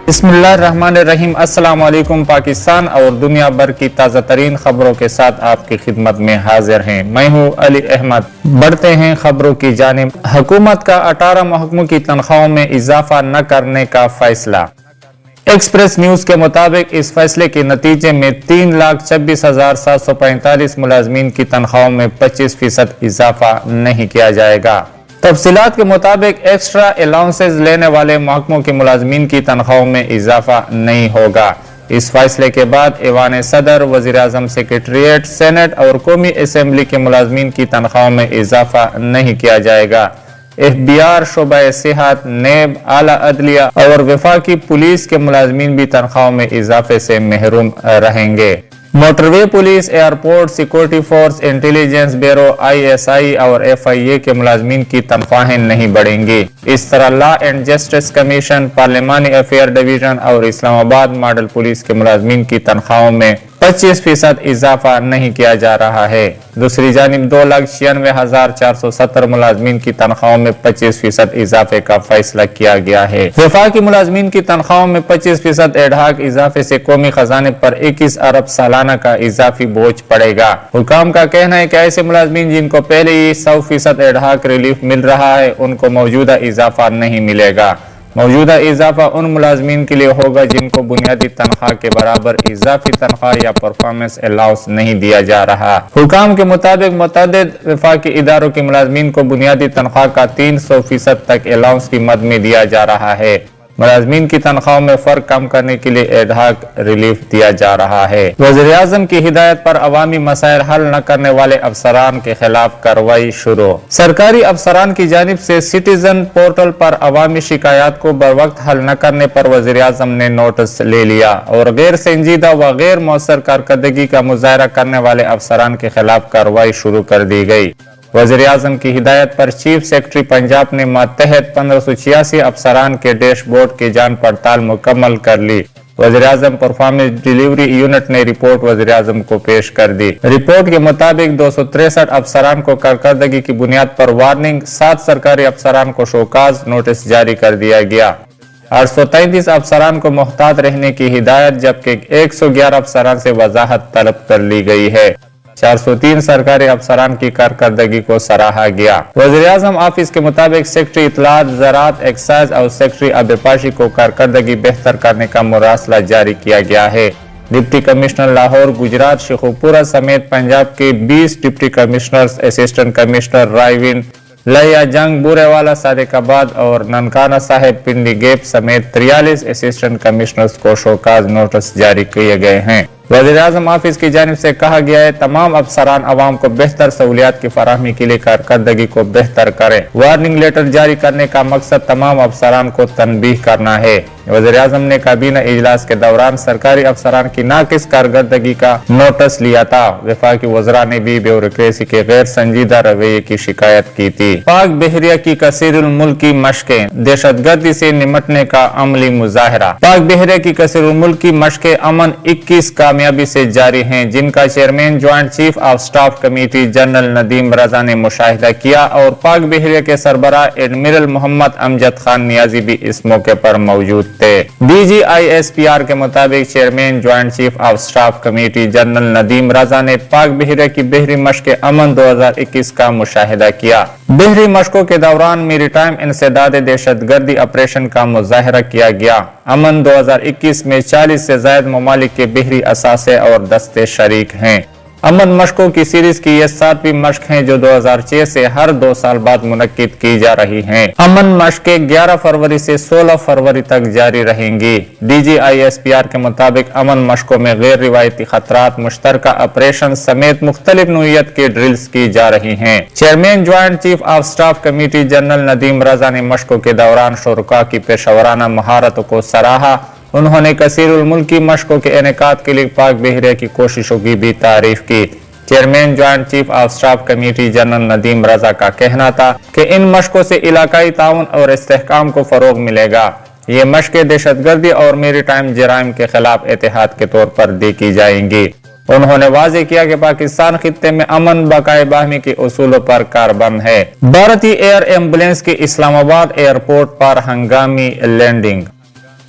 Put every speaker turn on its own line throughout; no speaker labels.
बिस्मिल्लाहिर्रहमानिर्रहीम। अस्सलाम वालेकुम। पाकिस्तान और दुनिया भर की ताज़ा तरीन खबरों के साथ आपकी खिदमत में हाजिर हैं। मैं हूँ अली अहमद। बढ़ते हैं खबरों की जानिब। हुकूमत का 18 महकमों की तनख्वाहों में इजाफा न करने का फैसला। एक्सप्रेस न्यूज के मुताबिक इस फैसले के नतीजे में 3,26,745 मुलाजमीन की तनख्वाहों में 25% इजाफा नहीं किया जाएगा। तफसीलात के मुताबिक एक्स्ट्रा अलाउंसेस लेने वाले महकमों के मुलाजमीन की तनख्वाहों में इजाफा नहीं होगा। इस फैसले के बाद ऐवान सदर, वज़ीर-ए-आज़म सेक्रेटरीट, सेनेट और कौमी असम्बली के मुलाजमीन की तनख्वाहों में इजाफा नहीं किया जाएगा। FBI, शोबा सेहत, नेब, आला अदलिया और वफाकी पुलिस के मुलाजमीन भी तनख्वाहों में इजाफे से महरूम रहेंगे। Motorway police, airport security force, intelligence bureau, ISI और FIA के मुलाजमीन की तनख्वाहें नहीं बढ़ेंगी। इस तरह लॉ एंड जस्टिस कमीशन, पार्लिमानी अफेयर डिवीजन और इस्लामाबाद मॉडल पुलिस के मुलाजमीन की तनख्वाहों में 25% इजाफा नहीं किया जा रहा है। दूसरी जानिब 2,96,470 मुलाजमीन की तनख्वाहों में 25% इजाफे का फैसला किया गया है। वफाकी मुलाजमीन की तनख्वाहों में 25% एडहाक इजाफे से कौमी खजाने पर 21 अरब सालाना का इजाफी बोझ पड़ेगा। हुकाम का कहना है कि ऐसे मुलाजमीन जिनको पहले ही 100% एडहाक रिलीफ मिल रहा है, उनको मौजूदा इजाफा नहीं मिलेगा। मौजूदा इजाफा उन मुलाजमीन के लिए होगा जिनको बुनियादी तनख्वाह के बराबर इजाफी तनख्वाह या परफॉर्मेंस अलाउंस नहीं दिया जा रहा। हुकाम के मुताबिक मुतअद्दिद वफाकी इदारों के मुलाजमीन को बुनियादी तनख्वाह का 300% तक अलाउंस की मद में दिया जा रहा है। मुलाजमीन की तनख्वाहों में फर्क कम करने के लिए एडहाक रिलीफ दिया जा रहा है। वज़ीर-ए-आज़म की हिदायत पर अवामी मसाइल हल न करने वाले अफसरान के खिलाफ कार्रवाई शुरू। सरकारी अफसरान की जानिब से सिटीजन पोर्टल पर अवामी शिकायत को बर वक्त हल न करने पर वज़ीर-ए-आज़म ने नोटिस ले लिया और गैर संजीदा व गैर मौसर कारकर्दगी का मुजाहरा करने वाले अफसरान के खिलाफ कार्रवाई शुरू कर दी गई। वज़ीर-ए-आज़म की हिदायत पर चीफ सेक्रेटरी पंजाब ने मातहत 1586 अफसरान के डैशबोर्ड की जांच पड़ताल मुकम्मल कर ली। वज़ीर-ए-आज़म परफॉर्मेंस डिलीवरी यूनिट ने रिपोर्ट वज़ीर-ए-आज़म को पेश कर दी। रिपोर्ट के मुताबिक 263 अफसरान को कारकर्दगी की बुनियाद पर वार्निंग, 7 सरकारी अफसरान को शोकाज नोटिस जारी कर दिया गया। 833 अफसरान को मुहतात रहने की हिदायत, जबकि 111 अफसरान से वजाहत तलब कर ली गई है। 403 सरकारी अफसरान की कारकर्दगी को सराहा गया। वज़ीर-ए-आज़म ऑफिस के मुताबिक सेक्रेटरी इत्तलात, ज़राअत, एक्साइज और सेक्रेटरी आबपाशी को कारकर्दगी बेहतर करने का मुरासला जारी किया गया है। डिप्टी कमिश्नर लाहौर, गुजरात, शेखुपुरा समेत पंजाब के 20 डिप्टी कमिश्नर्स, असिस्टेंट कमिश्नर रायविन, लया जंग, बुरेवाला, सादिकाबाद और ननकाना साहिब, पिंडी गेप समेत 43 असिस्टेंट कमिश्नर्स को शोकाज नोटिस जारी किए गए हैं। वज़ीर-ए-आज़म ऑफिस की जानिब से कहा गया है तमाम अफसरान अवाम को बेहतर सहूलियात की फराहमी के लिए कारकर्दगी को बेहतर करें। वार्निंग लेटर जारी करने का मकसद तमाम अफसरान को तनबीह करना है। वज़ीर-ए-आज़म ने काबीना इजलास के दौरान सरकारी अफसरान की नाकिस कारकर्दगी का नोटिस लिया था। वफाकी वज़रा ने भी ब्यूरोक्रेसी के गैर संजीदा रवैये की शिकायत की थी। पाक बहरिया की कसीरुल मुल्की मशकें, दहशतगर्दी से निमटने का अमली मुजाहरा। पाक बहरिया की कसीरुल मुल्की मशकें अमन 21 कामयाबी से जारी हैं, जिनका chairman joint chief of staff committee general Nadeem Raza ने मुशाहिदा किया और पाक बहरिया के सरबराह एडमिरल मोहम्मद अमजद खान नियाजी भी इस मौके पर मौजूद थे। DGISPR के मुताबिक chairman joint chief of staff committee general Nadeem Raza ने पाक बहरिया की बहरी मशक अमन 2021 का मुशाहिदा किया। बहरी मशकों के दौरान मेरीटाइम इंसदाद दहशतगर्दी ऑपरेशन का मुजाहरा किया गया। अमन 2021 में 40 से ज्यादा ममालिक के बहरी असासे और दस्ते शरीक हैं। अमन मशकों की सीरीज की यह 7वीं मशक है जो 2006 से हर 2 साल बाद मुनक्किद की जा रही हैं। अमन मशकें 11 फरवरी से 16 फरवरी तक जारी रहेंगी। DGISPR के मुताबिक अमन मशकों में गैर रिवायती खतरात, मुश्तरका ऑपरेशन समेत मुख्तलिफ नौइयत की ड्रिल्स की जा रही हैं। Chairman joint chief of staff committee general Nadeem Raza ने मशकों के दौरान शुरका की पेशेवराना महारतों को सराहा। उन्होंने कसीरुल मुल्की मशकों के इनेकाद के लिए पाक बहरिया की कोशिशों की भी तारीफ की। Chairman joint chief of staff committee general Nadeem Raza का कहना था कि इन मशकों से इलाकाई ताउन और इस्तेहकाम को फरोग मिलेगा। ये मशकें दहशतगर्दी और मेरीटाइम जराइम के खिलाफ एतिहाद के तौर पर दी की जाएंगी। उन्होंने वाज़ेह किया कि पाकिस्तान खित्ते में अमन बकाए बाहमी के उसूलों पर कारबंद है। भारतीय एयर एम्बुलेंस की इस्लामाबाद एयरपोर्ट पर हंगामी लैंडिंग।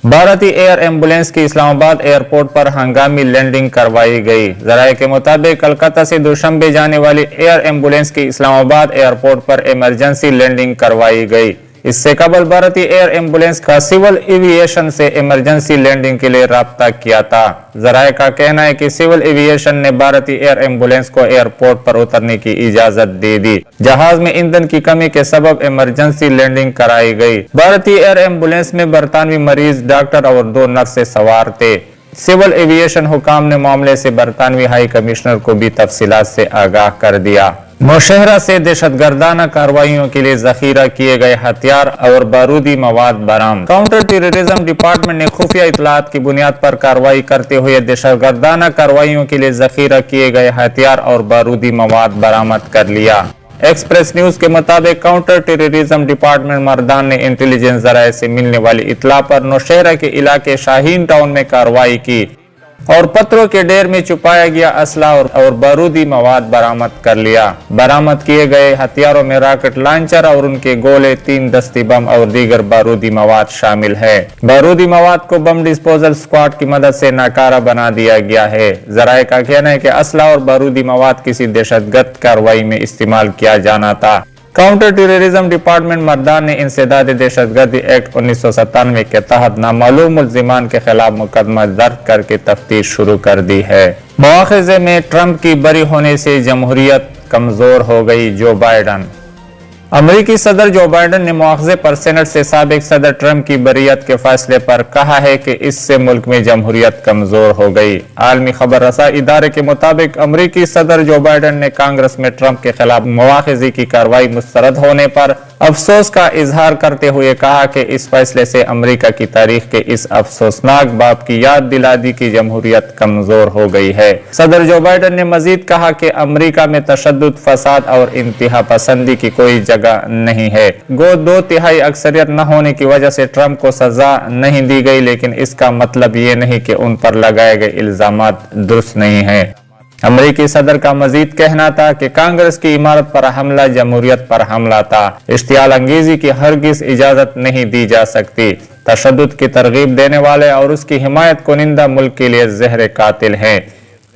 بھارتی ایئر ایمبولینس کی اسلام آباد ایئرپورٹ پر ہنگامی لینڈنگ کروائی گئی۔ ذرائع کے مطابق کلکتہ سے دوشنبے جانے والی ایئر ایمبولینس کی اسلام آباد ایئرپورٹ پر ایمرجنسی لینڈنگ کروائی گئی۔ اس سے قبل بھارتی ایئر ایمبولینس کا سول ایوییشن سے ایمرجنسی لینڈنگ کے لیے رابطہ کیا تھا۔ ذرائع کا کہنا ہے کہ سول ایوییشن نے بھارتی ایئر ایمبولینس کو ایئرپورٹ پر اترنے کی اجازت دے دی۔ جہاز میں ایندھن کی کمی کے سبب ایمرجنسی لینڈنگ کرائی گئی۔ بھارتی ایئر ایمبولینس میں برطانوی مریض، ڈاکٹر اور 2 نرسیں سوار تھے۔ سول ایوییشن حکام نے معاملے سے برطانوی ہائی کمشنر کو بھی تفصیلات سے آگاہ کر دیا۔ نوشہرہ سے دہشت گردانہ کارروائیوں کے لیے ذخیرہ کیے گئے ہتھیار اور بارودی مواد برآمد۔ کاؤنٹر ٹیررزم ڈپارٹمنٹ نے خفیہ اطلاعات کی بنیاد پر کارروائی کرتے ہوئے دہشت گردانہ کارروائیوں کے لیے ذخیرہ کیے گئے ہتھیار اور بارودی مواد برآمد کر لیا۔ ایکسپریس نیوز کے مطابق کاؤنٹر ٹیررزم ڈپارٹمنٹ مردان نے انٹیلیجنس ذرائع سے ملنے والی اطلاع پر نوشہرہ کے علاقے شاہین ٹاؤن میں کارروائی کی اور پتھروں کے ڈھیر میں چھپایا گیا اسلحہ اور بارودی مواد برآمد کر لیا۔ برآمد کیے گئے ہتھیاروں میں راکٹ لانچر اور ان کے گولے، 3 دستی بم اور دیگر بارودی مواد شامل ہے۔ بارودی مواد کو بم ڈسپوزل اسکواڈ کی مدد سے ناکارہ بنا دیا گیا ہے۔ ذرائع کا کہنا ہے کہ اسلحہ اور بارودی مواد کسی دہشت گرد کارروائی میں استعمال کیا جانا تھا۔ کاؤنٹر ٹیررزم ڈپارٹمنٹ مردان نے انسداد دہشت گردی ایکٹ 1997 کے تحت نامعلوم ملزمان کے خلاف مقدمہ درج کر کے تفتیش شروع کر دی ہے۔ مواخذے میں ٹرمپ کی بری ہونے سے جمہوریت کمزور ہو گئی، جو بائیڈن۔ امریکی صدر جو بائیڈن نے مواخذے پر سینٹ سے سابق صدر ٹرمپ کی بریت کے فیصلے پر کہا ہے کہ اس سے ملک میں جمہوریت کمزور ہو گئی۔ عالمی خبر رساں ادارے کے مطابق امریکی صدر جو بائیڈن نے کانگریس میں ٹرمپ کے خلاف مواخذے کی کارروائی مسترد ہونے پر افسوس کا اظہار کرتے ہوئے کہا کہ اس فیصلے سے امریکہ کی تاریخ کے اس افسوسناک باب کی یاد دلا دی کہ جمہوریت کمزور ہو گئی ہے۔ صدر جو بائیڈن نے مزید کہا کہ امریکہ میں تشدد، فساد اور انتہا پسندی کی کوئی جگہ نہیں ہے۔ گو 2/3 اکثریت نہ ہونے کی وجہ سے ٹرمپ کو سزا نہیں دی گئی، لیکن اس کا مطلب یہ نہیں کہ ان پر لگائے گئے الزامات درست نہیں ہیں۔ امریکی صدر کا مزید کہنا تھا کہ کانگریس کی عمارت پر حملہ جمہوریت پر حملہ تھا۔ اشتعال انگیزی کی ہرگز اجازت نہیں دی جا سکتی۔ تشدد کی ترغیب دینے والے اور اس کی حمایت کنندہ ملک کے لیے زہر قاتل ہیں۔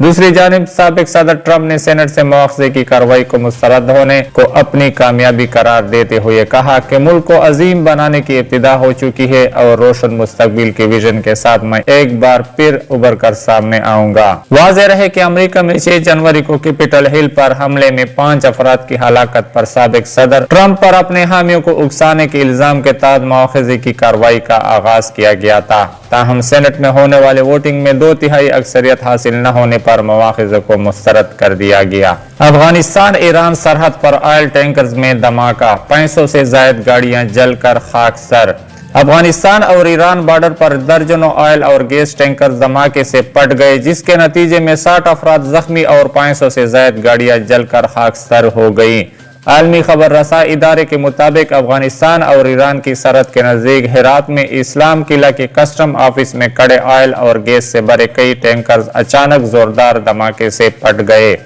دوسری جانب سابق صدر ٹرمپ نے سینٹ سے مواخذے کی کارروائی کو مسترد ہونے کو اپنی کامیابی قرار دیتے ہوئے کہا کہ ملک کو عظیم بنانے کی ابتدا ہو چکی ہے اور روشن مستقبل کے ویژن کے ساتھ میں ایک بار پھر ابھر کر سامنے آؤں گا۔ واضح رہے کہ امریکہ میں 6 جنوری کو کیپٹل ہل پر حملے میں 5 افراد کی ہلاکت پر سابق صدر ٹرمپ پر اپنے حامیوں کو اکسانے کے الزام کے تحت مواخذے کی کارروائی کا آغاز کیا گیا تھا۔ تاہم سینٹ میں ہونے والے ووٹنگ میں 2/3 اکثریت حاصل نہ ہونے پر مواخذے کو مسترد کر دیا گیا۔ افغانستان ایران سرحد پر آئل ٹینکرز میں دھماکہ، 500 سے زائد گاڑیاں جل کر خاکستر۔ افغانستان اور ایران بارڈر پر درجنوں آئل اور گیس ٹینکرز دھماکے سے پٹ گئے، جس کے نتیجے میں 60 افراد زخمی اور 500 سے زائد گاڑیاں جل کر خاکستر ہو گئیں۔ عالمی خبر رساں ادارے کے مطابق افغانستان اور ایران کی سرحد کے نزدیک ہرات میں اسلام قلعہ کے کسٹم آفس میں کڑے آئل اور گیس سے بھرے کئی ٹینکرز اچانک زوردار دھماکے سے پٹ گئے۔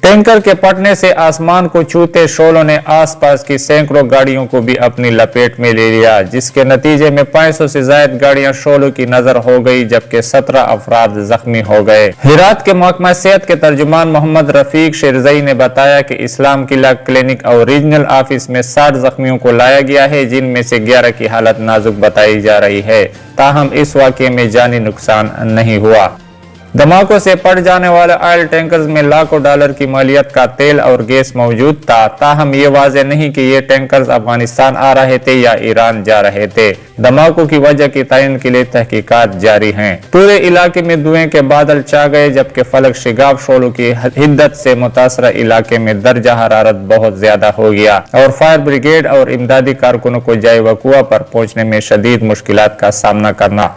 ٹینکر کے پٹنے سے آسمان کو چھوتے شعلوں نے آس پاس کی سینکڑوں گاڑیوں کو بھی اپنی لپیٹ میں لے لیا، جس کے نتیجے میں 500 سے زائد گاڑیاں شعلوں کی نظر ہو گئی، جبکہ 17 افراد زخمی ہو گئے۔ ہرات کے محکمہ صحت کے ترجمان محمد رفیق شیرزئی نے بتایا کہ اسلام قلعہ کلینک اور ریجنل آفس میں 60 زخمیوں کو لایا گیا ہے، جن میں سے 11 کی حالت نازک بتائی جا رہی ہے۔ تاہم اس واقعے میں جانی نقصان نہیں ہوا۔ دھماکوں سے پڑ جانے والے آئل ٹینکرز میں لاکھوں ڈالر کی مالیت کا تیل اور گیس موجود تھا۔ تاہم یہ واضح نہیں کہ یہ ٹینکرز افغانستان آ رہے تھے یا ایران جا رہے تھے۔ دھماکوں کی وجہ کی تعین کے لیے تحقیقات جاری ہیں۔ پورے علاقے میں دھوئیں کے بادل چھا گئے، جبکہ فلک شگاف شعلوں کی حدت سے متاثرہ علاقے میں درجہ حرارت بہت زیادہ ہو گیا اور فائر بریگیڈ اور امدادی کارکنوں کو جائے وقوع پر پہنچنے میں شدید مشکلات کا سامنا کرنا۔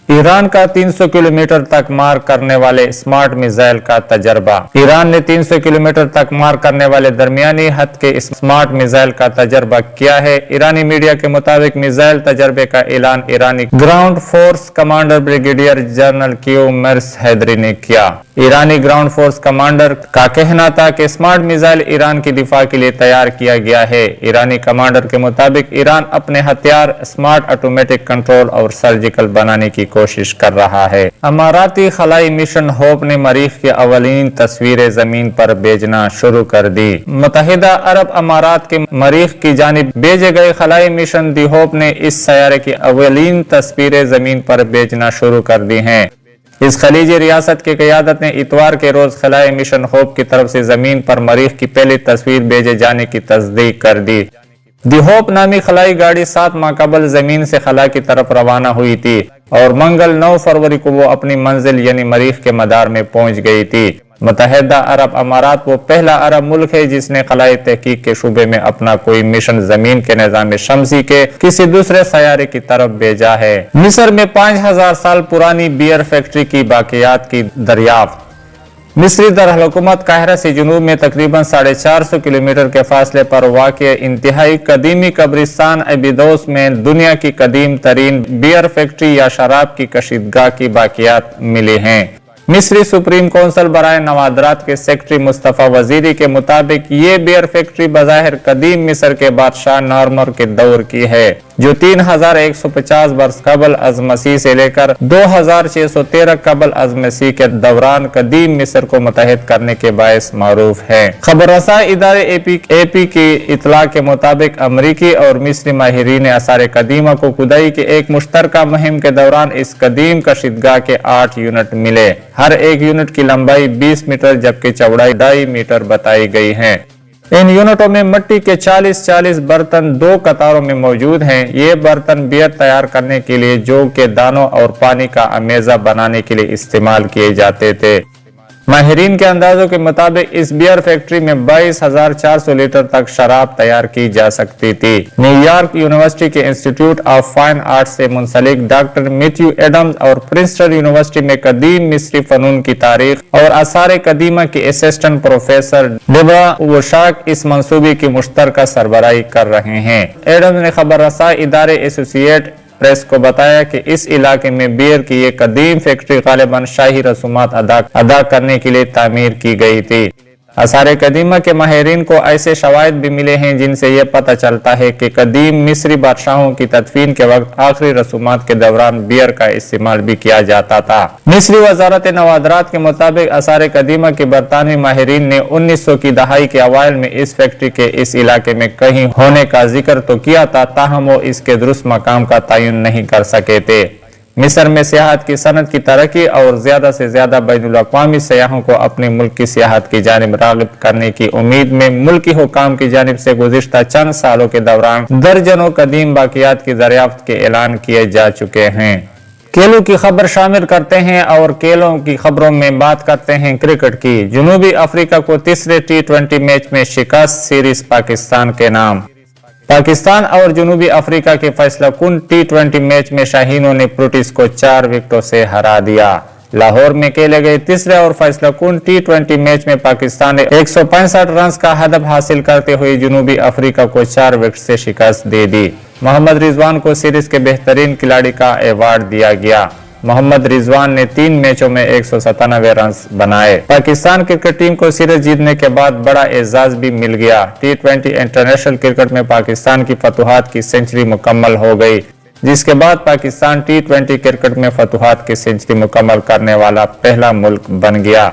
ایران کا 300 کلومیٹر تک مار کرنے والے اسمارٹ میزائل کا تجربہ۔ ایران نے 300 کلومیٹر تک مار کرنے والے درمیانی حد کے اسمارٹ میزائل کا تجربہ کیا ہے۔ ایرانی میڈیا کے مطابق میزائل تجربے کا اعلان ایرانی ground force commander brigadier general Kioumars Heydari نے کیا۔ ईरानी ग्राउंड फोर्स कमांडर का कहना था कि स्मार्ट मिसाइल ईरान की दिफा के लिए तैयार किया गया है। ईरानी कमांडर के मुताबिक ईरान अपने हथियार स्मार्ट ऑटोमेटिक कंट्रोल और सर्जिकल बनाने की कोशिश कर रहा है। अमाराती खलाई मिशन होप ने मरीख की अवलीन तस्वीरें जमीन पर भेजना शुरू कर दी। मुत्तहिदा अरब अमारात के मरीख की जानिब भेजे गए खलाई मिशन दी होप ने इस सैयारे की अवलीन तस्वीरें जमीन पर भेजना शुरू कर दी हैं। इस खलीजी रियासत की क़यादत ने इतवार के रोज खलाई मिशन होप की तरफ से जमीन पर मरीख की पहली तस्वीर भेजे जाने की तस्दीक कर दी। दी होप नामी खलाई गाड़ी 7 माह कबल जमीन से खला की तरफ रवाना हुई थी और मंगल 9 फरवरी को वो अपनी मंजिल यानी मरीख के मदार में पहुंच गई थी। मुत्तहिदा अरब अमारात वो पहला अरब मुल्क है जिसने खलाई तहकीक के शूबे में अपना कोई मिशन जमीन के निज़ाम शमसी के किसी दूसरे सैयारे की तरफ भेजा है। मिस्र में 5000 साल पुरानी बियर फैक्ट्री की बाकियात की दरियाफ्त। मिस्री दारकूमत काहिरा से जुनूब में तकरीबन 450 किलोमीटर के फासले पर वाक़ इंतहाई कदीमी कब्रिस्तान अबीदोस में दुनिया की कदीम तरीन बियर फैक्ट्री या शराब की कशीदगाह की बाकियात मिली हैं। मिस्री सुप्रीम कौंसिल बराए नवादरात के सेक्रेटरी मुस्तफ़ा वजीरी के मुताबिक ये बियर फैक्ट्री बज़ाहिर कदीम मिस्र के बादशाह नार्मर के दौर की है जो 3150 वर्ष कबल अज मसीह से लेकर 2613 कबल अज मसीह के दौरान कदीम मिस्र को मुत्तहिद करने के बायस मारूफ है। खबर रसाई इदारे एपी की इतला के मुताबिक अमरीकी और मिस्री माहिरीन आसार कदीमा को खुदाई के एक मुश्तरका मुहिम के दौरान इस कदीम कशीदगाह के 8 यूनिट मिले। हर एक यूनिट की लंबाई 20 मीटर जबकि चौड़ाई 2.5 मीटर बताई गई है। इन यूनिटों में मिट्टी के 40 बर्तन 2 कतारों में मौजूद हैं। ये बर्तन बियर तैयार करने के लिए जौ के दानों और पानी का अमेज़ा बनाने के लिए इस्तेमाल किए जाते थे। माहिरीन के अंदाजों के मुताबिक इस बियर फैक्ट्री में 22,400 लीटर तक शराब तैयार की जा सकती थी। न्यूयॉर्क यूनिवर्सिटी के इंस्टीट्यूट ऑफ फाइन आर्ट्स से मुंसलिक डॉक्टर मैथ्यू एडम्स और प्रिंसटन यूनिवर्सिटी में कदीम मिस्री फनून की तारीख और आसार कदीमा के असिस्टेंट प्रोफेसर डेबरा वोशाक इस मंसूबे की मुश्तरका सरबराही कर रहे हैं। एडम्स ने खबर रसाई इदारे एसोसिएट प्रेस को बताया कि इस इलाके में बियर की ये कदीम फैक्ट्री गालिबन शाही रसूमात अदा करने के लिए तामीर की गई थी। आसार कदीमा के माहिरीन को ऐसे शवाहिद भी मिले हैं जिनसे यह पता चलता है कि कदीम मिस्री बादशाहों की तदफीन के वक्त आखिरी रसूमात के दौरान बियर का इस्तेमाल भी किया जाता था। मिस्री वजारत नवादरात के मुताबिक आसार कदीमा के बरतानवी माहिरीन ने 1900 की दहाई के अवाइल में इस फैक्ट्री के इस इलाके में कहीं होने का जिक्र तो किया था, ताहम वो इसके दुरुस्त मकाम का तयन नहीं कर सके थे। मिस्र में सियाहत की सनत की तरक्की और ज्यादा से ज्यादा बैनुल अक़वामी सयाहों को अपने मुल्क की सियाहत की जानिब राग़िब करने की उम्मीद में मुल्की हुकाम की जानिब से गुज़िश्ता चंद सालों के दौरान दर्जनों कदीम बाकियात की दरियाफ्त के ऐलान किए जा चुके हैं। खेलों की खबर शामिल करते हैं और खेलों की खबरों में बात करते हैं क्रिकेट की। जनूबी अफ्रीका को तीसरे T20 मैच में शिकस्त, सीरीज पाकिस्तान के नाम। पाकिस्तान और जनूबी अफ्रीका के फैसला कुन T20 मैच में शाहीनों ने प्रोटीज को 4 विकेटों से हरा दिया। लाहौर में खेले गए तीसरे और फैसला कुन T20 मैच में पाकिस्तान ने 165 रन का हदफ हासिल करते हुए जनूबी अफ्रीका को 4 विकेट से शिकस्त दे दी। मोहम्मद रिजवान को सीरीज के बेहतरीन खिलाड़ी का अवार्ड दिया गया। मोहम्मद रिजवान ने 3 मैचों में 197 रन बनाए। पाकिस्तान क्रिकेट टीम को सीरीज जीतने के बाद बड़ा एजाज भी मिल गया। T20 इंटरनेशनल क्रिकेट में पाकिस्तान की फतुहात की सेंचुरी मुकम्मल हो गई, जिसके बाद पाकिस्तान T20 क्रिकेट में फतुहात की सेंचुरी मुकम्मल करने वाला पहला मुल्क बन गया।